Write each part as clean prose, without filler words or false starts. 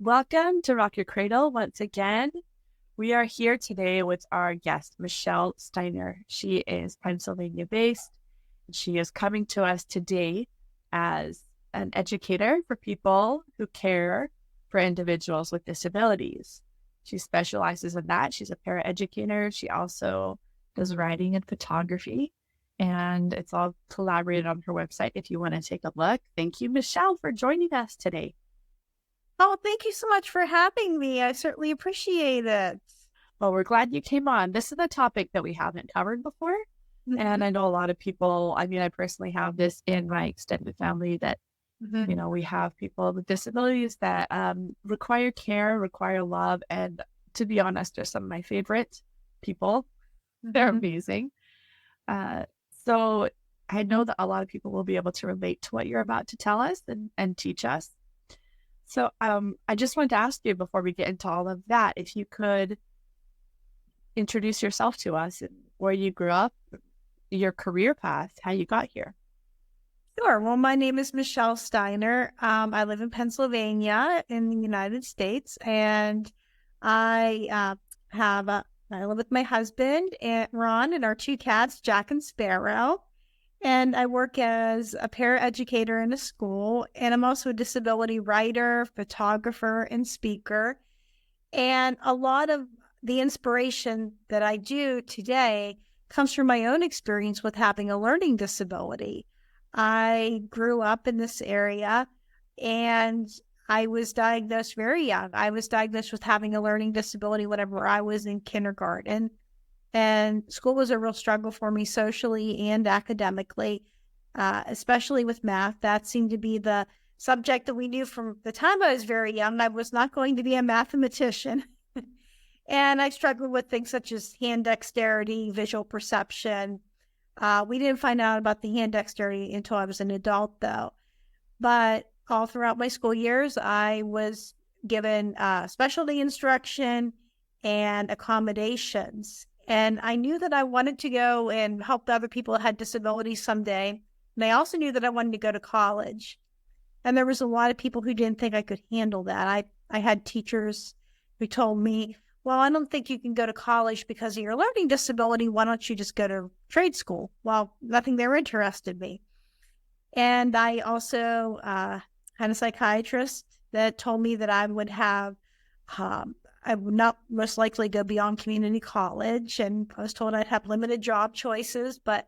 Welcome to Rock Your Cradle once again. We are here today with our guest, Michelle Steiner. She is Pennsylvania based. She is coming to us today as an educator for people who care for individuals with disabilities. She specializes in that. She's a paraeducator. She also does writing and photography, and it's all collaborated on her website if you want to take a look. Thank you, Michelle, for joining us today. Oh, thank you so much for having me. I certainly appreciate it. Well, we're glad you came on. This is a topic that we haven't covered before. And I know a lot of people, I personally have this in my extended family that, we have people with disabilities that require care, require love. And to be honest, they're some of my favorite people. They're amazing. So I know that a lot of people will be able to relate to what you're about to tell us and teach us. So I just wanted to ask you before we get into all of that, if you could introduce yourself to us and where you grew up, your career path, how you got here. Sure. Well, my name is Michelle Steiner. I live in Pennsylvania in the United States, and I I live with my husband, and Ron, and our two cats, Jack and Sparrow. And I work as a paraeducator in a school, and I'm also a disability writer, photographer, and speaker. And a lot of the inspiration that I do today comes from my own experience with having a learning disability. I grew up in this area and I was diagnosed very young. I was diagnosed with having a learning disability whenever I was in kindergarten. And school was a real struggle for me socially and academically, especially with math. That seemed to be the subject that we knew from the time I was very young. I was not going to be a mathematician. And I struggled with things such as hand dexterity, visual perception. We didn't find out about the hand dexterity until I was an adult, though. But all throughout my school years, I was given specialty instruction and accommodations. And I knew that I wanted to go and help other people that had disabilities someday. And I also knew that I wanted to go to college. And there was a lot of people who didn't think I could handle that. I had teachers who told me, well, I don't think you can go to college because of your learning disability. Why don't you just go to trade school? Well, nothing there interested me. And I also had a psychiatrist that told me that I would not most likely go beyond community college. And I was told I'd have limited job choices, but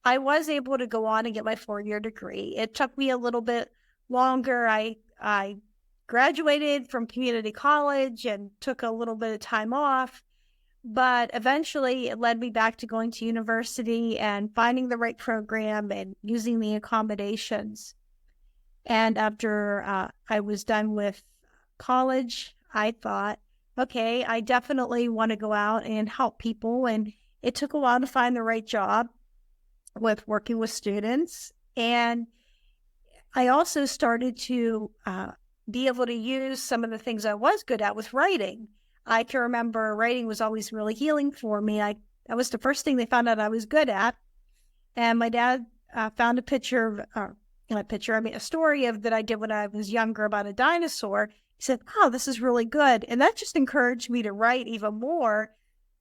I was able to go on and get my 4-year degree. It took me a little bit longer. I graduated from community college and took a little bit of time off, but eventually it led me back to going to university and finding the right program and using the accommodations. And after I was done with college, I thought, okay, I definitely want to go out and help people. And it took a while to find the right job with working with students. And I also started to be able to use some of the things I was good at with writing. I can remember writing was always really healing for me. That was the first thing they found out I was good at. And my dad found a story of that I did when I was younger about a dinosaur. He said, oh, this is really good. And that just encouraged me to write even more.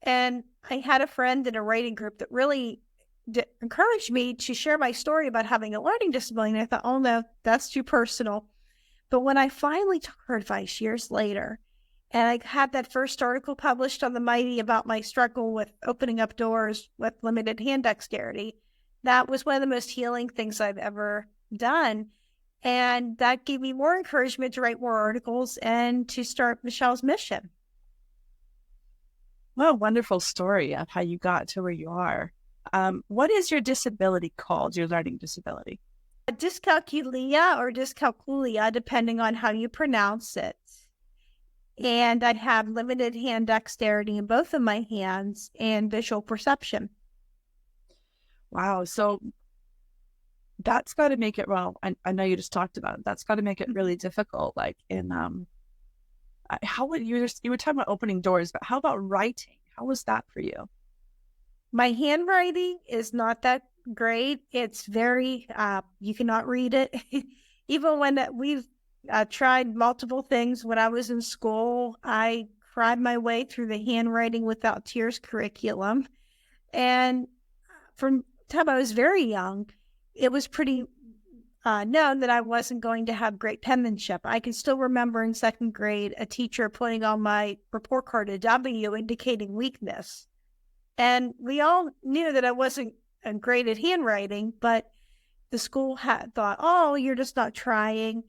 And I had a friend in a writing group that really encouraged me to share my story about having a learning disability. And I thought, oh no, that's too personal. But when I finally took her advice years later, and I had that first article published on the Mighty about my struggle with opening up doors with limited hand dexterity, that was one of the most healing things I've ever done. And that gave me more encouragement to write more articles and to start Michelle's Mission. What a wonderful story of how you got to where you are. What is your disability called, your learning disability? Dyscalculia or dyscalculia, depending on how you pronounce it. And I have limited hand dexterity in both of my hands and visual perception. Wow. So that's got to make it, well, I know you just talked about it. That's got to make it really difficult. Like how would you were talking about opening doors, but how about writing? How was that for you? My handwriting is not that great. It's very, you cannot read it. Even when tried multiple things when I was in school. I cried my way through the handwriting without tears curriculum. And from the time I was very young, it was pretty known that I wasn't going to have great penmanship. I can still remember in second grade a teacher putting on my report card a W indicating weakness. And we all knew that I wasn't great at handwriting, but the school had thought, oh, you're just not trying.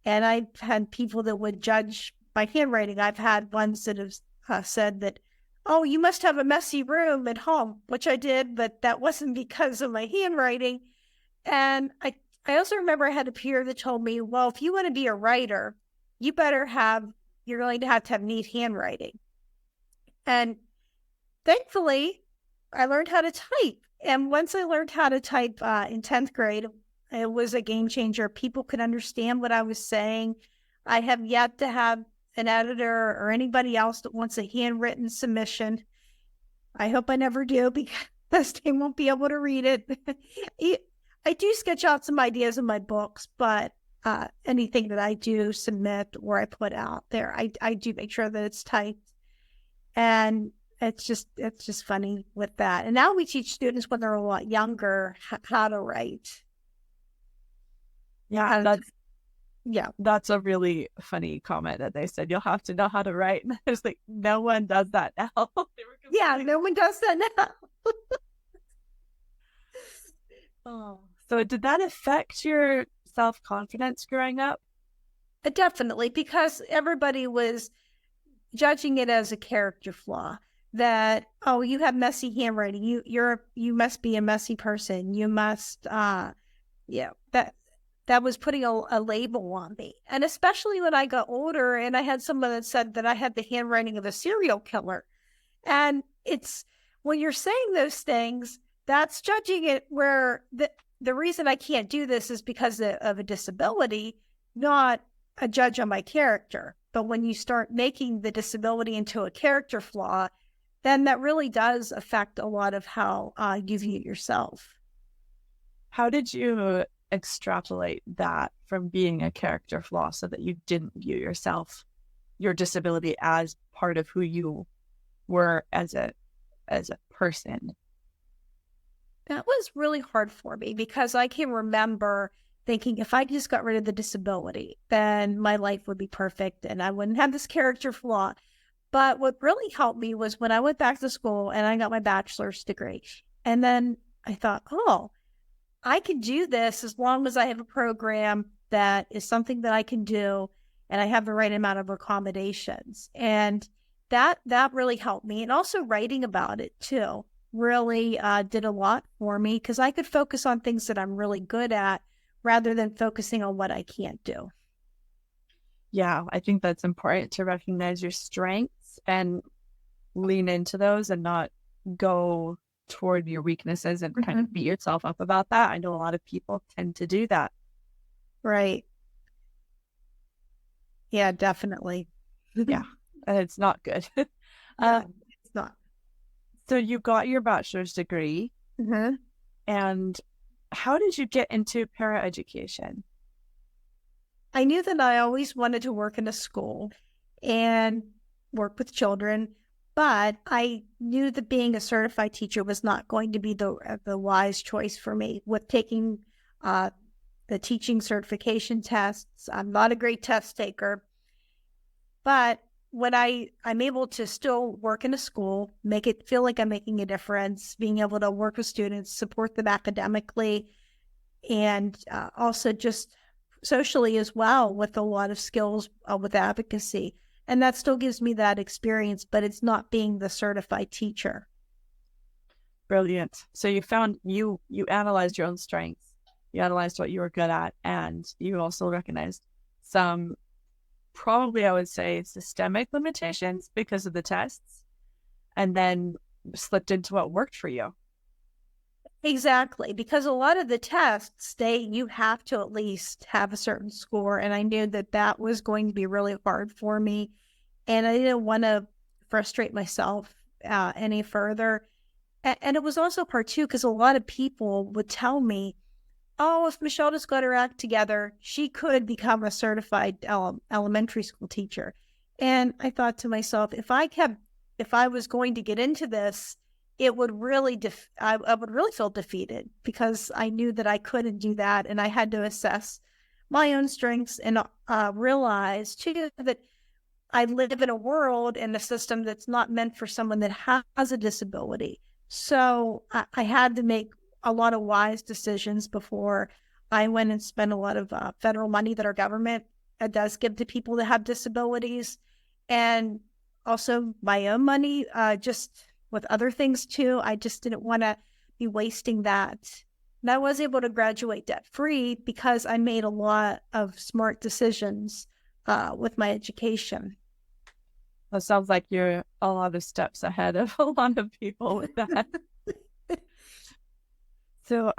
And I've had people that would judge my handwriting. I've had ones that have said that, oh, you must have a messy room at home, which I did, but that wasn't because of my handwriting. And I also remember I had a peer that told me, well, if you want to be a writer, you're going to have neat handwriting. And thankfully, I learned how to type. And once I learned how to type in 10th grade, it was a game changer. People could understand what I was saying. I have yet to have an editor or anybody else that wants a handwritten submission. I hope I never do, because they won't be able to read it. I do sketch out some ideas in my books, but anything that I do submit or I put out there, I do make sure that it's typed. And it's just funny with that. And now we teach students when they're a lot younger how to write. Yeah, Yeah. that's a really funny comment that they said you'll have to know how to write. And it's like, no one does that now. Yeah, no one does that now. Oh. So did that affect your self-confidence growing up? Definitely, because everybody was judging it as a character flaw. That, oh, you have messy handwriting. You must be a messy person. You must, that was putting a label on me. And especially when I got older, and I had someone that said that I had the handwriting of a serial killer. And it's when you're saying those things, that's judging it where the reason I can't do this is because of a disability, not a judge on my character. But when you start making the disability into a character flaw, then that really does affect a lot of how you view yourself. How did you extrapolate that from being a character flaw so that you didn't view your disability as part of who you were as a person? That was really hard for me, because I can remember thinking if I just got rid of the disability, then my life would be perfect and I wouldn't have this character flaw. But what really helped me was when I went back to school and I got my bachelor's degree. And then I thought, oh, I can do this as long as I have a program that is something that I can do and I have the right amount of accommodations. And that really helped me. And also writing about it too really did a lot for me, because I could focus on things that I'm really good at rather than focusing on what I can't do. Yeah, I think that's important to recognize your strengths and lean into those and not go toward your weaknesses and kind of beat yourself up about that. I know a lot of people tend to do that. Right. Yeah, definitely. Yeah, and it's not good. It's not. So you got your bachelor's degree, and how did you get into paraeducation? I knew that I always wanted to work in a school and work with children, but I knew that being a certified teacher was not going to be the wise choice for me with taking the teaching certification tests. I'm not a great test taker, but when I'm able to still work in a school, make it feel like I'm making a difference, being able to work with students, support them academically, and also just socially as well, with a lot of skills with advocacy. And that still gives me that experience, but it's not being the certified teacher. Brilliant. So you found you analyzed your own strengths, you analyzed what you were good at, and you also recognized some, probably I would say, systemic limitations because of the tests, and then slipped into what worked for you. Exactly, because a lot of the tests you have to at least have a certain score, and I knew that was going to be really hard for me, and I didn't want to frustrate myself any further. And it was also part two, because a lot of people would tell me, oh, if Michelle just got her act together, she could become a certified elementary school teacher. And I thought to myself, if I was going to get into this, it would really, I would really feel defeated because I knew that I couldn't do that. And I had to assess my own strengths and realize too that I live in a world and a system that's not meant for someone that has a disability. So I had to make a lot of wise decisions before I went and spent a lot of federal money that our government does give to people that have disabilities, and also my own money, just with other things too. I just didn't want to be wasting that. And I was able to graduate debt free because I made a lot of smart decisions with my education. It sounds like you're a lot of steps ahead of a lot of people with that. So,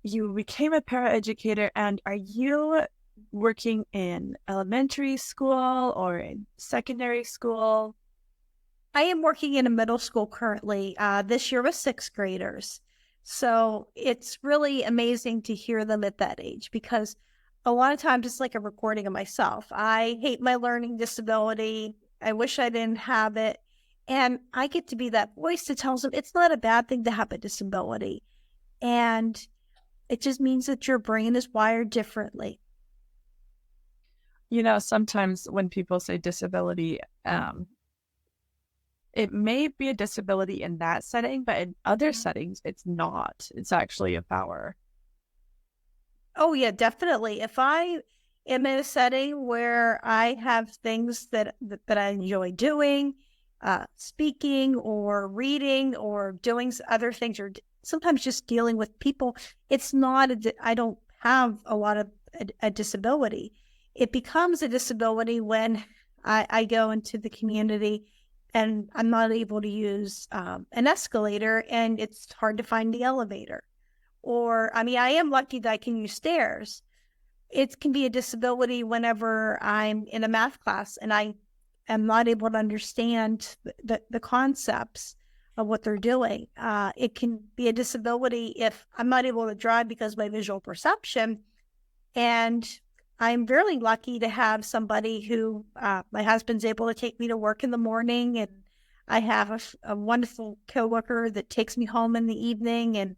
you became a paraeducator, and are you working in elementary school or in secondary school? I am working in a middle school currently, this year with sixth graders. So it's really amazing to hear them at that age because a lot of times it's like a recording of myself. I hate my learning disability. I wish I didn't have it. And I get to be that voice that tells them it's not a bad thing to have a disability. And it just means that your brain is wired differently. You know, sometimes when people say disability, it may be a disability in that setting, but in other settings, it's not. It's actually a power. Oh, yeah, definitely. If I am in a setting where I have things that I enjoy doing, speaking or reading or doing other things, or sometimes just dealing with people, it's not, I don't have a lot of a disability. It becomes a disability when I go into the community and I'm not able to use an escalator and it's hard to find the elevator. Or, I mean, I am lucky that I can use stairs. It can be a disability whenever I'm in a math class and I am not able to understand the concepts of what they're doing. It can be a disability if I'm not able to drive because of my visual perception. And I'm very lucky to have somebody who, my husband's able to take me to work in the morning, and I have a wonderful coworker that takes me home in the evening, and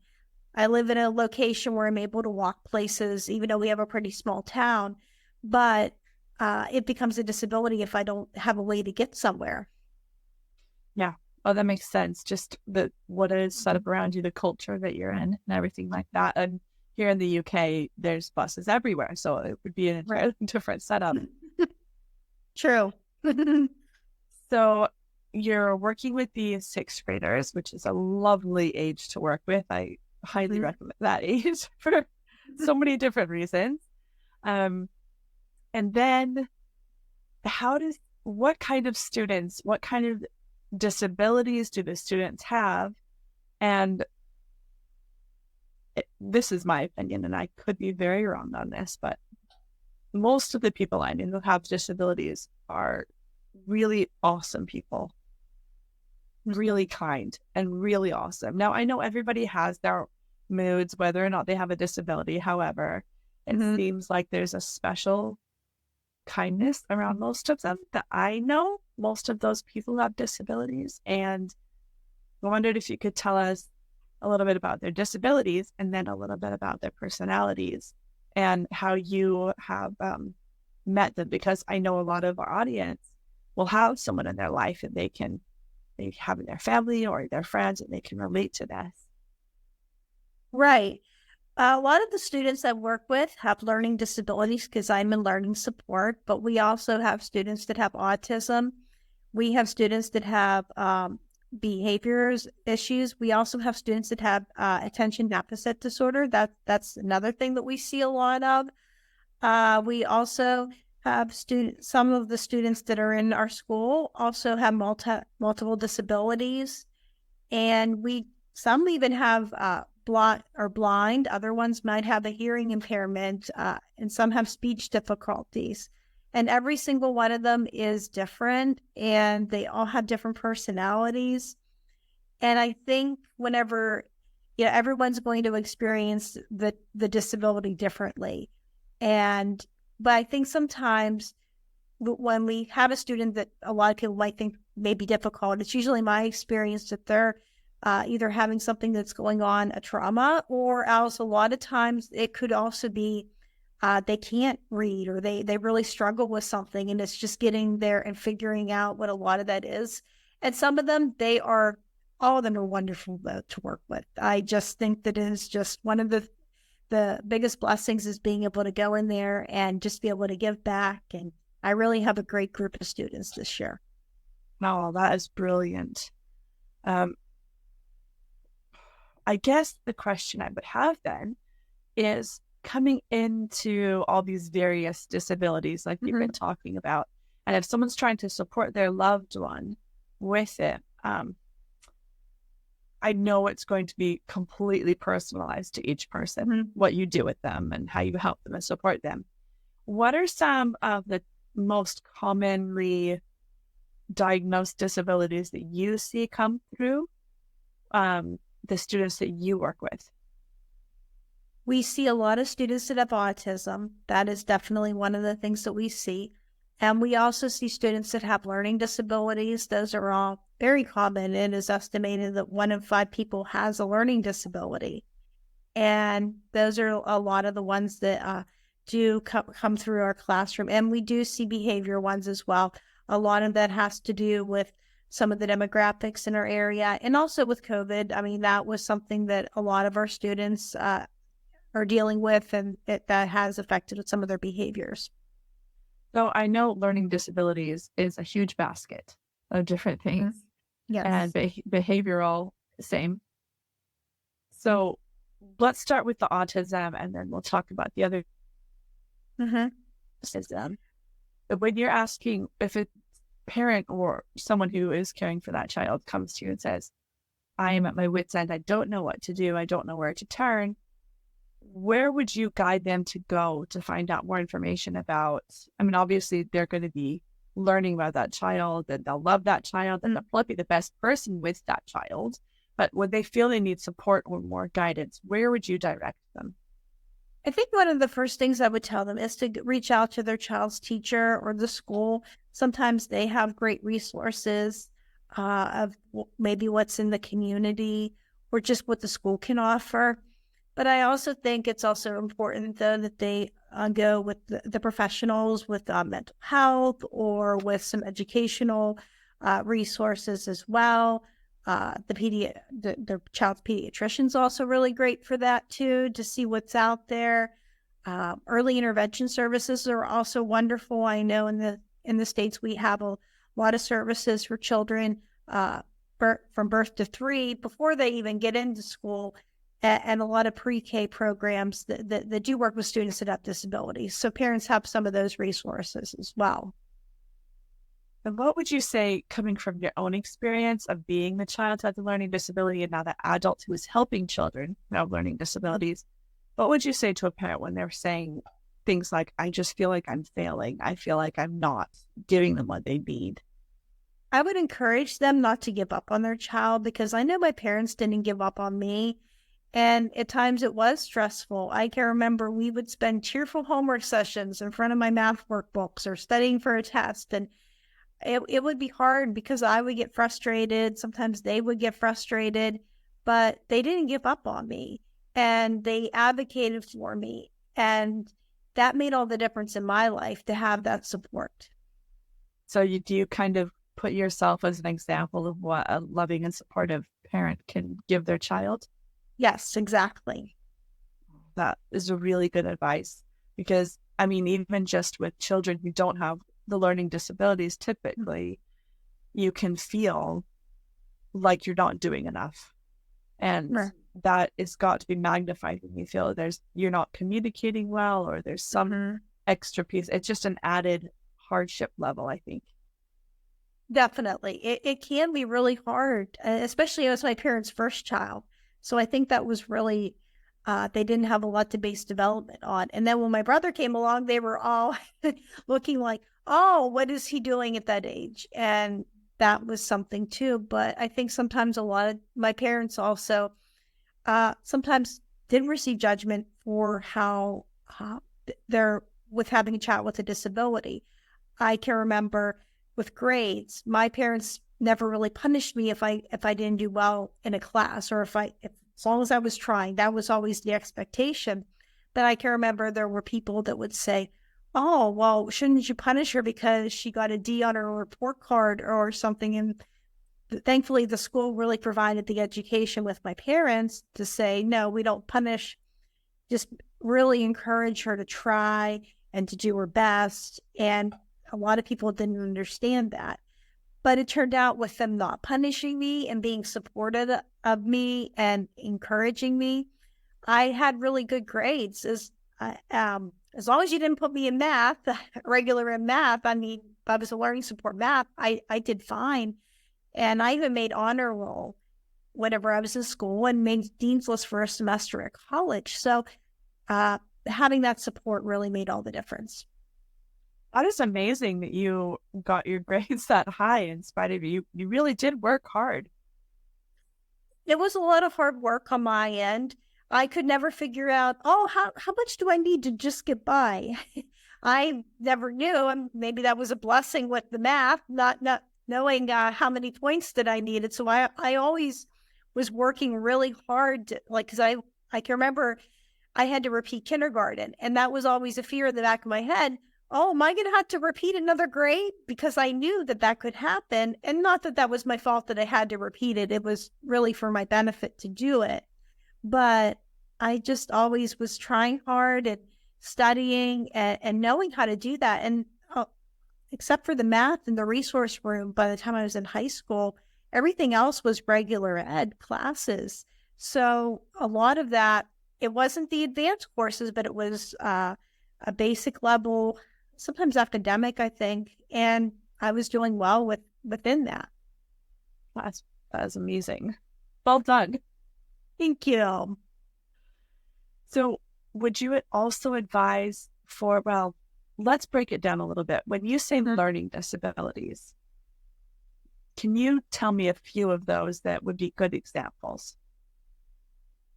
I live in a location where I'm able to walk places, even though we have a pretty small town, but it becomes a disability if I don't have a way to get somewhere. Yeah. Oh, that makes sense. Just what is set up around you, the culture that you're in and everything like that. And here in the UK, there's buses everywhere. So it would be an entirely different setup. True. So you're working with the sixth graders, which is a lovely age to work with. I highly recommend that age for so many different reasons. And then what kind of students, what kind of disabilities do the students have? And this is my opinion, and I could be very wrong on this, but most of the people I know who have disabilities are really awesome people, really kind and really awesome. Now, I know everybody has their moods, whether or not they have a disability. However, it seems like there's a special kindness around most of them that I know. Most of those people have disabilities, and I wondered if you could tell us a little bit about their disabilities and then a little bit about their personalities and how you have met them, because I know a lot of our audience will have someone in their life and they have in their family or their friends and they can relate to this. Right. A lot of the students I work with have learning disabilities because I'm in learning support, but we also have students that have autism. We have students that have behaviors issues. We also have students that have attention deficit disorder. That's another thing that we see a lot of. We also have some of the students that are in our school also have multiple disabilities, and some even have blind. Other ones might have a hearing impairment, and some have speech difficulties. And every single one of them is different, and they all have different personalities. And I think whenever everyone's going to experience the disability differently. But I think sometimes when we have a student that a lot of people might think may be difficult, it's usually my experience that they're either having something that's going on, a trauma, or else a lot of times it could also be they can't read, or they really struggle with something, and it's just getting there and figuring out what a lot of that is. And some of them, all of them are wonderful to work with. I just think that it is just one of the biggest blessings is being able to go in there and just be able to give back. And I really have a great group of students this year. Oh, that is brilliant. I guess the question I would have then is, coming into all these various disabilities like you've been talking about, and if someone's trying to support their loved one with it, I know it's going to be completely personalized to each person, what you do with them and how you help them and support them. What are some of the most commonly diagnosed disabilities that you see come through the students that you work with? We see a lot of students that have autism. That is definitely one of the things that we see. And we also see students that have learning disabilities. Those are all very common. It is estimated that 1 in 5 people has a learning disability. And those are a lot of the ones that do come through our classroom. And we do see behavior ones as well. A lot of that has to do with some of the demographics in our area, and also with COVID. I mean, that was something that a lot of our students are dealing with, and that has affected some of their behaviors. So I know learning disabilities is a huge basket of different things. Yes. And behavioral, same. So let's start with the autism, and then we'll talk about the other autism. But when you're asking, if a parent or someone who is caring for that child comes to you and says, I am at my wit's end, I don't know what to do, I don't know where to turn, where would you guide them to go to find out more information about? I mean, obviously they're going to be learning about that child, and they'll love that child, and they'll probably be the best person with that child. But when they feel they need support or more guidance, where would you direct them? I think one of the first things I would tell them is to reach out to their child's teacher or the school. Sometimes they have great resources of maybe what's in the community or just what the school can offer. But I also think it's also important, though, that they go with the professionals with mental health or with some educational resources as well. The child's pediatrician is also really great for that, too, to see what's out there. Early intervention services are also wonderful. I know in the States we have a lot of services for children from birth to 3 before they even get into school, and a lot of pre-K programs that do work with students that have disabilities. So parents have some of those resources as well. And what would you say, coming from your own experience of being the child who has a learning disability and now the adult who is helping children who have learning disabilities, what would you say to a parent when they're saying things like, I just feel like I'm failing, I feel like I'm not giving them what they need? I would encourage them not to give up on their child, because I know my parents didn't give up on me. And at times it was stressful. I can remember we would spend tearful homework sessions in front of my math workbooks or studying for a test. And it would be hard because I would get frustrated. Sometimes they would get frustrated, but they didn't give up on me, and they advocated for me. And that made all the difference in my life, to have that support. So do you kind of put yourself as an example of what a loving and supportive parent can give their child? Yes, exactly. That is a really good advice, because, I mean, even just with children who don't have the learning disabilities, typically you can feel like you're not doing enough. And that has got to be magnified when you feel you're not communicating well, or there's some extra piece. It's just an added hardship level, I think. Definitely. It can be really hard, especially as my parents' first child. So I think that was really, they didn't have a lot to base development on. And then when my brother came along, they were all looking like, oh, what is he doing at that age? And that was something too. But I think sometimes a lot of my parents also sometimes didn't receive judgment for how they're with having a child with a disability. I can remember with grades, my parents never really punished me if I didn't do well in a class, or as long as I was trying. That was always the expectation. But I can remember there were people that would say, "Oh, well, shouldn't you punish her because she got a D on her report card or something?" And thankfully, the school really provided the education with my parents to say, "No, we don't punish. Just really encourage her to try and to do her best." And a lot of people didn't understand that. But it turned out with them not punishing me and being supportive of me and encouraging me, I had really good grades. As long as you didn't put me in math, regular in math, I mean, if I was a learning support math, I did fine. And I even made honor roll whenever I was in school and made dean's list for a semester at college. So having that support really made all the difference. That is amazing that you got your grades that high in spite of you really did work hard. It was a lot of hard work on my end. I could never figure out, how much do I need to just get by? I never knew, and maybe that was a blessing with the math, not knowing how many points that I needed. So I always was working really hard to, like, because I can remember I had to repeat kindergarten, and that was always a fear in the back of my head. Oh, am I going to have to repeat another grade? Because I knew that could happen. And not that was my fault that I had to repeat it. It was really for my benefit to do it. But I just always was trying hard and studying and knowing how to do that. And except for the math and the resource room, by the time I was in high school, everything else was regular ed classes. So a lot of that, it wasn't the advanced courses, but it was a basic level, sometimes academic, I think. And I was doing well within that. That's amazing. Well done. Thank you. So would you also advise for, well, let's break it down a little bit. When you say learning disabilities, can you tell me a few of those that would be good examples?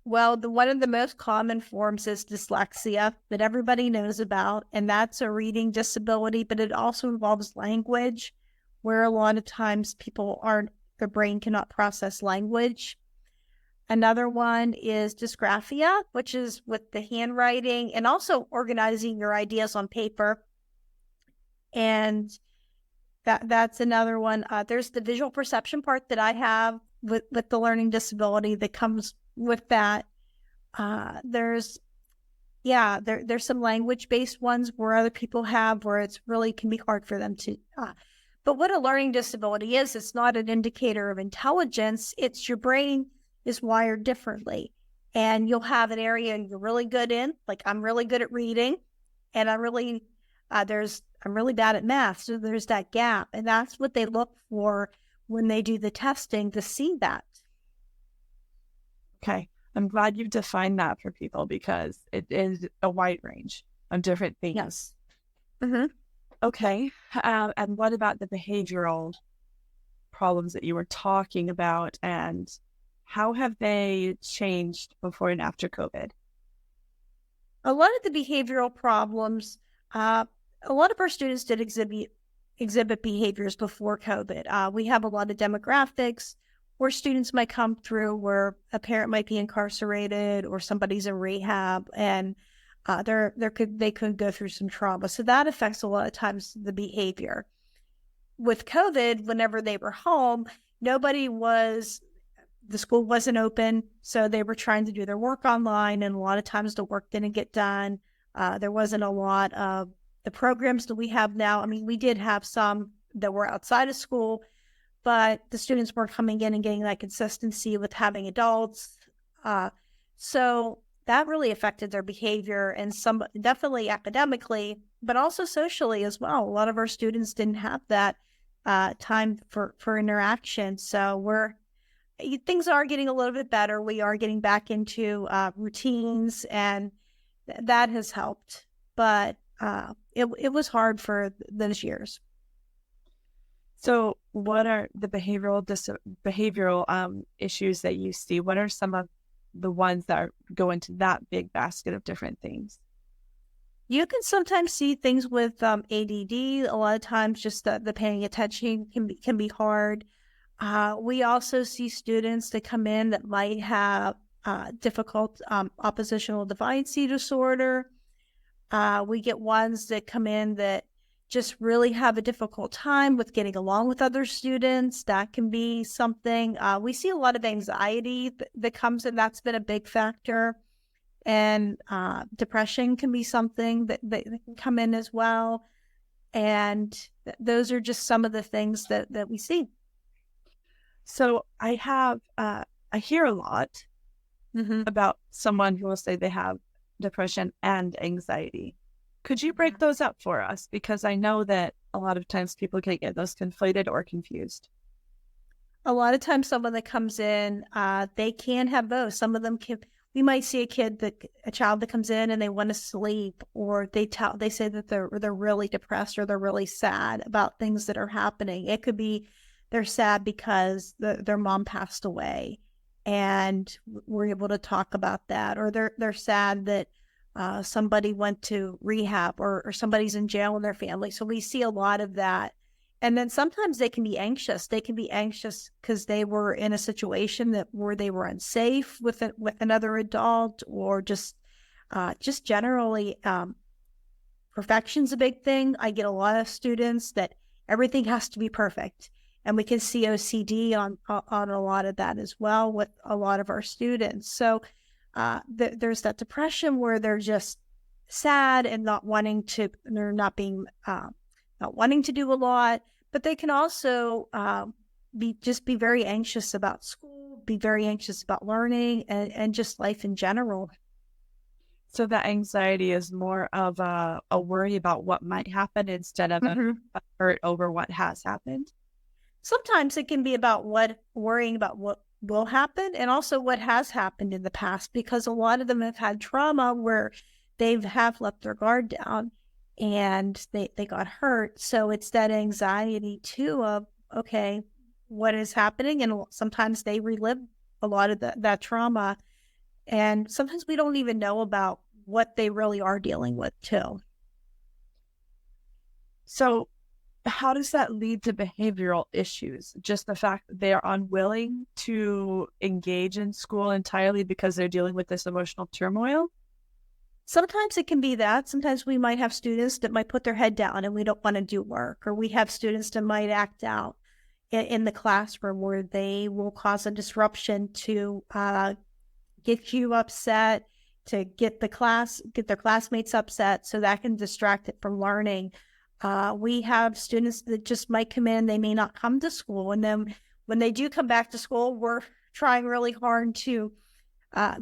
Well, one of the most common forms is dyslexia that everybody knows about, and that's a reading disability, but it also involves language, where a lot of times their brain cannot process language. Another one is dysgraphia, which is with the handwriting and also organizing your ideas on paper. And that's another one. There's the visual perception part that I have with the learning disability that comes with that. There's some language-based ones where other people have where it's really can be hard for them to. But what a learning disability is, it's not an indicator of intelligence. It's your brain is wired differently. And you'll have an area you're really good in, like I'm really good at reading, and I'm really bad at math. So there's that gap. And that's what they look for when they do the testing to see that. Okay. I'm glad you've defined that for people because it is a wide range of different things. Yes. Mm-hmm. Okay. And what about the behavioral problems that you were talking about, and how have they changed before and after COVID? A lot of the behavioral problems, a lot of our students did exhibit behaviors before COVID. We have a lot of demographics where students might come through where a parent might be incarcerated or somebody's in rehab, and they could go through some trauma. So that affects a lot of times the behavior. With COVID, whenever they were home, the school wasn't open, so they were trying to do their work online, and a lot of times the work didn't get done. There wasn't a lot of the programs that we have now. I mean, we did have some that were outside of school, but the students weren't coming in and getting that consistency with having adults. So that really affected their behavior, and some definitely academically, but also socially as well. A lot of our students didn't have that time for interaction. So things are getting a little bit better. We are getting back into routines, and that has helped. But it was hard for those years. So what are the behavioral issues that you see? What are some of the ones that go into that big basket of different things? You can sometimes see things with ADD. A lot of times, just the paying attention can be hard. We also see students that come in that might have difficult oppositional defiancy disorder. We get ones that come in that just really have a difficult time with getting along with other students. That can be something. We see a lot of anxiety that comes in. That's been a big factor. And depression can be something that can come in as well. And those are just some of the things that we see. So I hear a lot about someone who will say they have depression and anxiety. Could you break those up for us? Because I know that a lot of times people can get those conflated or confused. A lot of times someone that comes in, they can have both. Some of them can, we might see a child that comes in and they want to sleep, or they say that they're really depressed or they're really sad about things that are happening. It could be they're sad because their mom passed away and we're able to talk about that, or they're sad that somebody went to rehab, or somebody's in jail in their family. So we see a lot of that. And then sometimes they can be anxious. They can be anxious because they were in a situation where they were unsafe with another adult, or just generally, perfection's a big thing. I get a lot of students that everything has to be perfect. And we can see OCD on a lot of that as well with a lot of our students. So there's that depression where they're just sad and not wanting to do a lot, but they can also be very anxious about school, be very anxious about learning, and just life in general. So that anxiety is more of a worry about what might happen instead of a hurt over what has happened. Sometimes it can be about worrying about what will happen, and also what has happened in the past, because a lot of them have had trauma where they have let their guard down and they got hurt. So it's that anxiety too of, okay, what is happening? And sometimes they relive a lot of that trauma. And sometimes we don't even know about what they really are dealing with too. So how does that lead to behavioral issues? Just the fact that they are unwilling to engage in school entirely because they're dealing with this emotional turmoil? Sometimes it can be that. Sometimes we might have students that might put their head down and we don't want to do work, or we have students that might act out in the classroom where they will cause a disruption to get you upset, to get their classmates upset, so that can distract it from learning. We have students that just might come in, they may not come to school, and then when they do come back to school, we're trying really hard to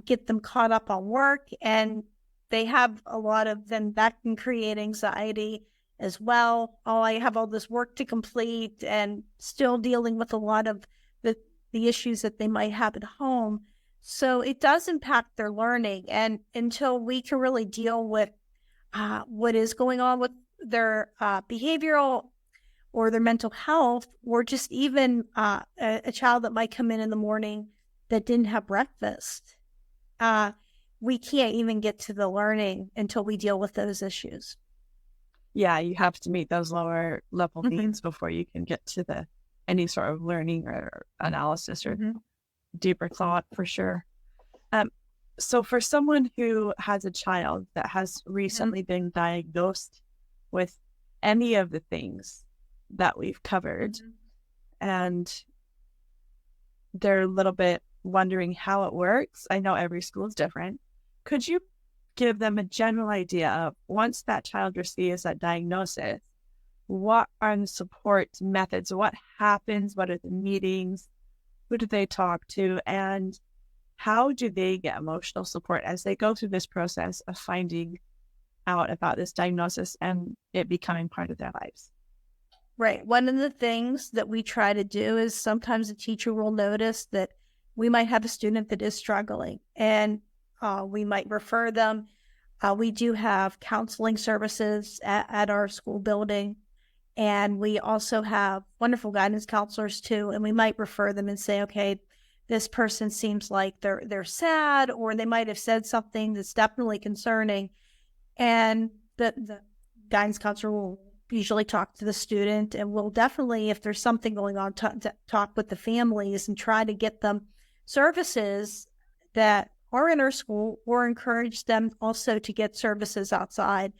get them caught up on work, and they have a lot of them. That can create anxiety as well. Oh, I have all this work to complete, and still dealing with a lot of the issues that they might have at home. So it does impact their learning, and until we can really deal with what is going on with their behavioral or their mental health, or just even a child that might come in the morning that didn't have breakfast, we can't even get to the learning until we deal with those issues. Yeah, you have to meet those lower level needs before you can get to any sort of learning or analysis or deeper thought, for sure. So for someone who has a child that has recently been diagnosed with any of the things that we've covered, and they're a little bit wondering how it works, I know every school is different. Could you give them a general idea of, once that child receives that diagnosis, what are the support methods? What happens? What are the meetings? Who do they talk to? And how do they get emotional support as they go through this process of finding out about this diagnosis and it becoming part of their lives? Right. One of the things that we try to do is sometimes a teacher will notice that we might have a student that is struggling, and we might refer them. We do have counseling services at our school building, and we also have wonderful guidance counselors too. And we might refer them and say, okay, this person seems like they're sad, or they might have said something that's definitely concerning. And the guidance counselor will usually talk to the student, and will definitely, if there's something going on, talk with the families and try to get them services that are in our school, or encourage them also to get services outside,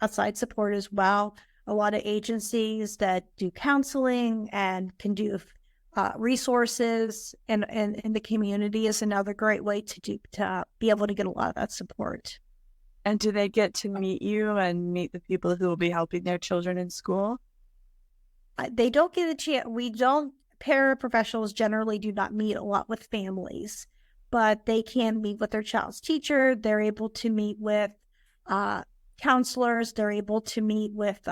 outside support as well. A lot of agencies that do counseling and can do resources in the community is another great way to be able to get a lot of that support. And do they get to meet you and meet the people who will be helping their children in school? They don't get a chance. Paraprofessionals generally do not meet a lot with families, but they can meet with their child's teacher. They're able to meet with counselors. They're able to meet with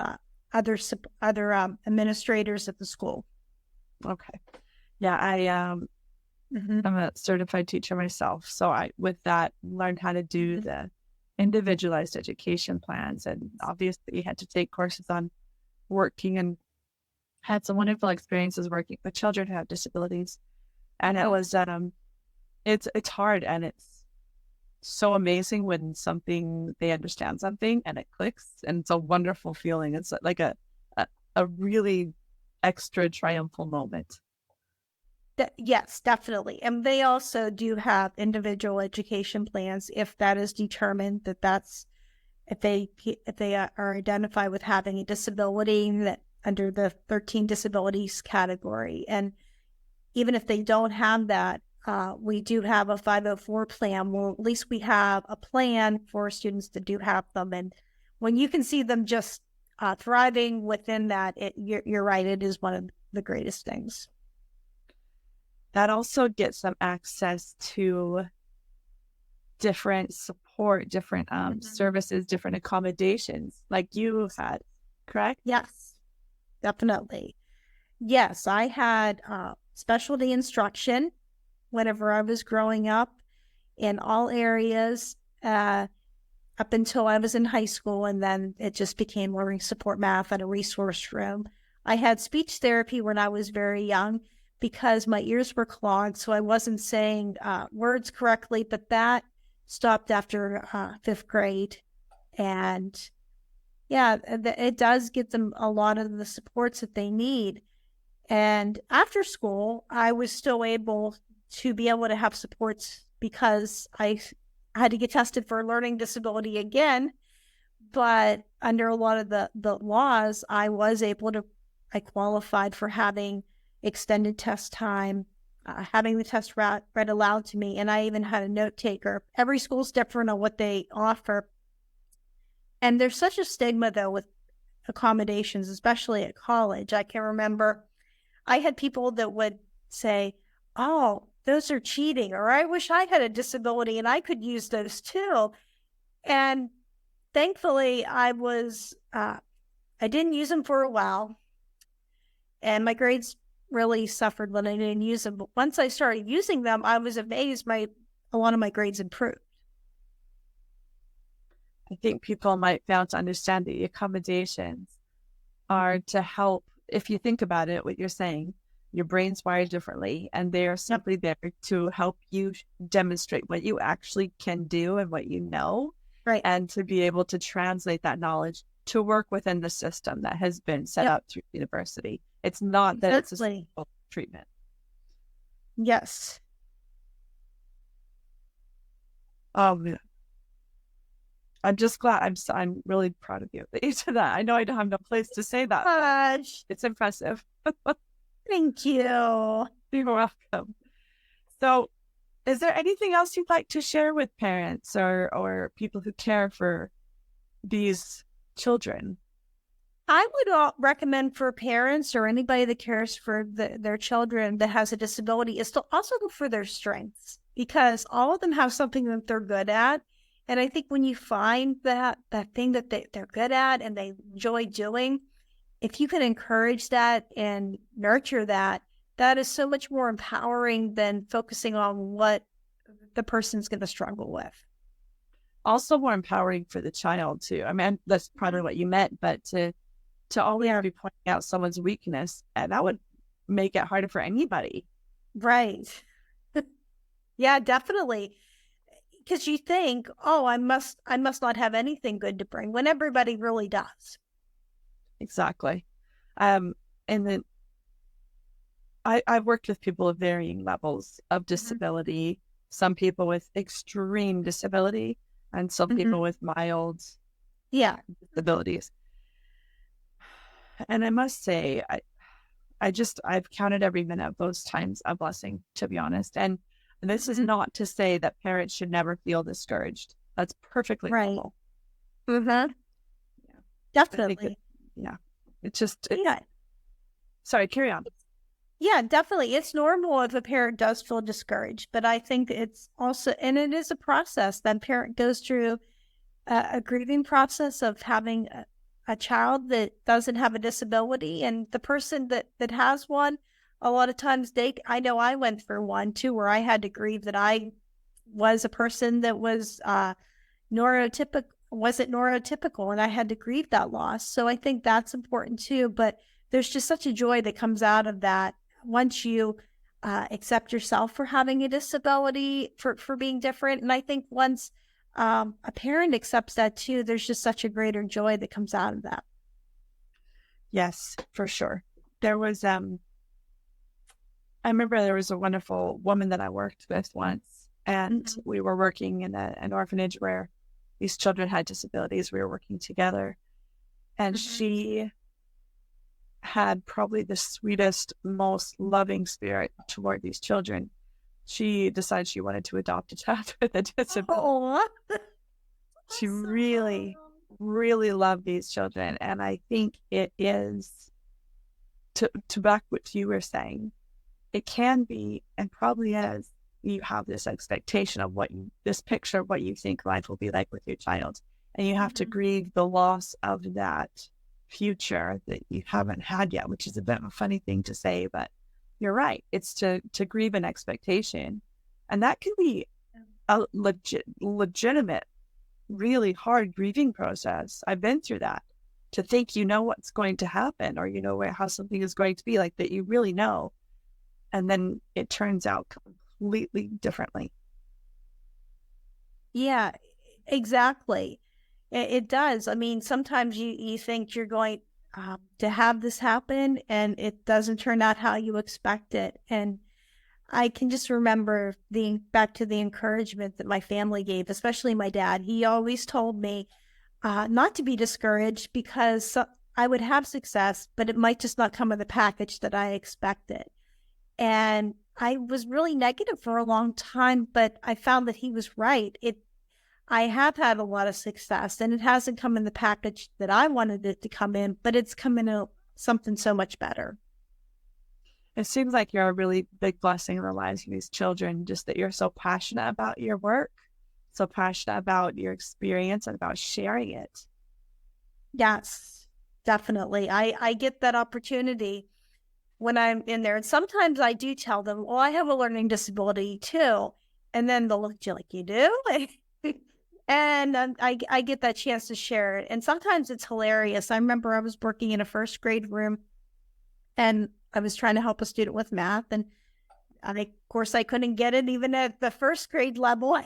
other administrators at the school. Okay. Yeah, I'm a certified teacher myself. So I, with that, learned how to do the individualized education plans, and obviously had to take courses on working, and had some wonderful experiences working with children who have disabilities. And it was, it's hard, and it's so amazing when they understand something and it clicks, and it's a wonderful feeling. It's like a really extra triumphal moment. Yes, definitely. And they also do have individual education plans if that is determined if they are identified with having a disability that under the 13 disabilities category. And even if they don't have that, we do have a 504 plan. Well, at least we have a plan for students that do have them. And when you can see them just thriving within that, you're right, it is one of the greatest things. That also gets them access to different support, different services, different accommodations like you had, correct? Yes, definitely. Yes, I had specialty instruction whenever I was growing up in all areas up until I was in high school, and then it just became learning support math at a resource room. I had speech therapy when I was very young because my ears were clogged, so I wasn't saying words correctly, but that stopped after 5th grade. And yeah, it does get them a lot of the supports that they need. And after school, I was still able to have supports because I had to get tested for a learning disability again. But under a lot of the laws, I qualified for having extended test time, having the test read aloud to me, and I even had a note taker. Every school's different on what they offer. And there's such a stigma, though, with accommodations, especially at college. I can remember I had people that would say, oh, those are cheating, or I wish I had a disability and I could use those too. And thankfully, I didn't use them for a while, and my grades really suffered when I didn't use them. But once I started using them, I was amazed a lot of my grades improved. I think people might fail to understand the accommodations are to help. If you think about it, what you're saying, your brain's wired differently, and they are simply there to help you demonstrate what you actually can do and what you know, right? And to be able to translate that knowledge to work within the system that has been set up through university. It's not that it's a simple treatment. Yes. I'm just glad. I'm really proud of you that you did that. I know I don't have no place to say that. Gosh. It's impressive. Thank you. You're welcome. So, is there anything else you'd like to share with parents or people who care for these children? I would recommend for parents or anybody that cares for their children that has a disability is to also look for their strengths, because all of them have something that they're good at. And I think when you find that thing that they're good at and they enjoy doing, if you can encourage that and nurture that, that is so much more empowering than focusing on what the person's going to struggle with. Also more empowering for the child too. I mean, that's probably what you meant, but to always be pointing out someone's weakness, and that would make it harder for anybody Right. Yeah, definitely. Because you think, oh, I must not have anything good to bring when everybody really does. Exactly. Um, and then I've worked with people of varying levels of Mhm. disability, some people with extreme disability, and some Mhm. people with mild Yeah. disabilities. And I must say, I've counted every minute of those times a blessing, to be honest. And this is Mhm. not to say that parents should never feel discouraged. That's perfectly Right. normal. Mhm. Yeah. I think that, Definitely. yeah, it's, Yeah. sorry, carry on. Yeah, definitely. It's normal if a parent does feel discouraged, but I think it's also, and it is a process that parent goes through a grieving process of having a child that doesn't have a disability, and the person that has one, a lot of times I know I went through one too, where I had to grieve that I was a person that was wasn't neurotypical, and I had to grieve that loss. So I think that's important too. But there's just such a joy that comes out of that once you accept yourself for having a disability, for being different. And I think once a parent accepts that too, there's just such a greater joy that comes out of that. Yes, for sure. There was I remember there was a wonderful woman that I worked with once, and Mm-hmm. we were working in an orphanage where these children had disabilities. We were working together, and Mm-hmm. she had probably the sweetest, most loving spirit toward these children. She decided she wanted to adopt a child with a disability. Oh, She that's so really, awesome. really loved these children. And I think it is, to back what you were saying, it can be and probably is, you have this expectation of this picture of what you think life will be like with your child. And you have to Mm-hmm. grieve the loss of that future that you haven't had yet, which is a bit of a funny thing to say, but you're right. It's to grieve an expectation. And that can be a legitimate, really hard grieving process. I've been through that. To think you know what's going to happen, or you know how something is going to be, like that you really know, and then it turns out completely differently. Yeah, exactly. It does. I mean, sometimes you think you're going to have this happen and it doesn't turn out how you expect it. And I can just remember back to the encouragement that my family gave, especially my dad. He always told me not to be discouraged because I would have success, but it might just not come in the package that I expected. And I was really negative for a long time, but I found that he was right. I have had a lot of success, and it hasn't come in the package that I wanted it to come in, but it's come in something so much better. It seems like you're a really big blessing in the lives of these children, just that you're so passionate about your work, so passionate about your experience and about sharing it. Yes, definitely. I get that opportunity when I'm in there. And sometimes I do tell them, well, I have a learning disability too. And then they'll look at you like, you do? And I get that chance to share it. And sometimes it's hilarious. I remember I was working in a first grade room and I was trying to help a student with math. And of course, I couldn't get it even at the first grade level.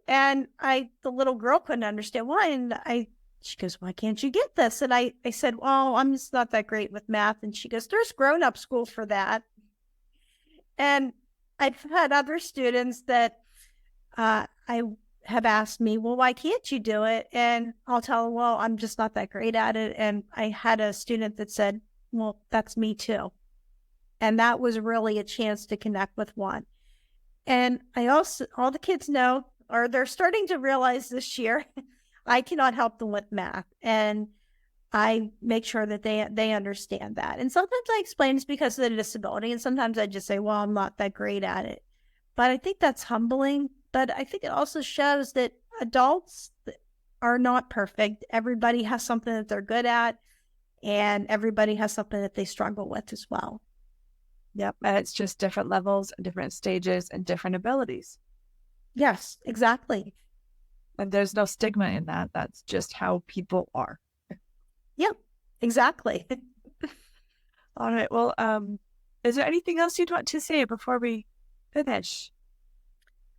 And the little girl couldn't understand why. And she goes, why can't you get this? And I said, well, I'm just not that great with math. And she goes, there's grown up school for that. And I've had other students that I have asked me, well, why can't you do it? And I'll tell them, well, I'm just not that great at it. And I had a student that said, well, that's me too. And that was really a chance to connect with one. And I also, all the kids know, or they're starting to realize this year, I cannot help them with math. And I make sure that they understand that. And sometimes I explain it's because of the disability. And sometimes I just say, well, I'm not that great at it. But I think that's humbling. But I think it also shows that adults are not perfect. Everybody has something that they're good at, and everybody has something that they struggle with as well. Yep. And it's just different levels and different stages and different abilities. Yes, exactly. And there's no stigma in that. That's just how people are. Yep, exactly. All right. Well, Is there anything else you'd want to say before we finish?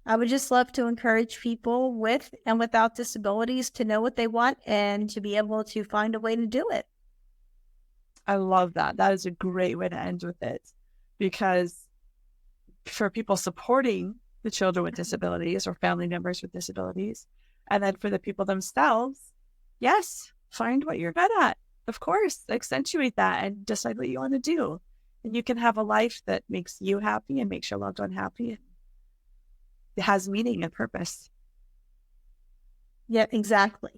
I would just love to encourage people with and without disabilities to know what they want and to be able to find a way to do it. I love that. That is a great way to end with it, because for people supporting the children with disabilities or family members with disabilities, and then for the people themselves, yes, find what you're good at. Of course, accentuate that and decide what you want to do. And you can have a life that makes you happy and makes your loved one happy. And it has meaning and purpose. Yeah, exactly.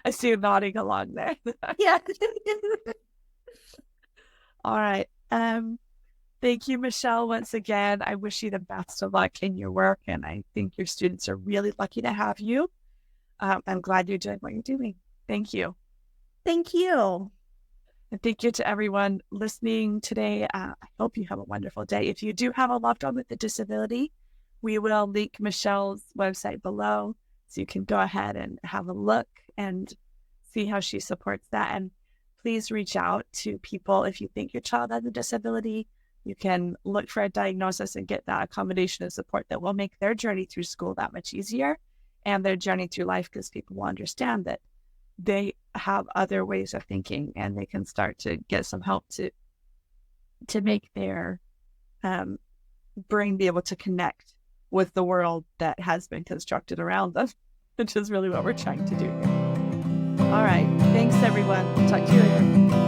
I see you nodding along there. Yeah. All right. Thank you, Michelle, once again. I wish you the best of luck in your work, and I think your students are really lucky to have you. I'm glad you're doing what you're doing. Thank you. Thank you. And thank you to everyone listening today. I hope you have a wonderful day. If you do have a loved one with a disability, we will link Michelle's website below, so you can go ahead and have a look and see how she supports that. And please reach out to people if you think your child has a disability. You can look for a diagnosis and get that accommodation and support that will make their journey through school that much easier, and their journey through life, because people will understand that they have other ways of thinking and they can start to get some help to make their brain be able to connect with the world that has been constructed around them, which is really what we're trying to do here. All right. Thanks, everyone. Talk to you later.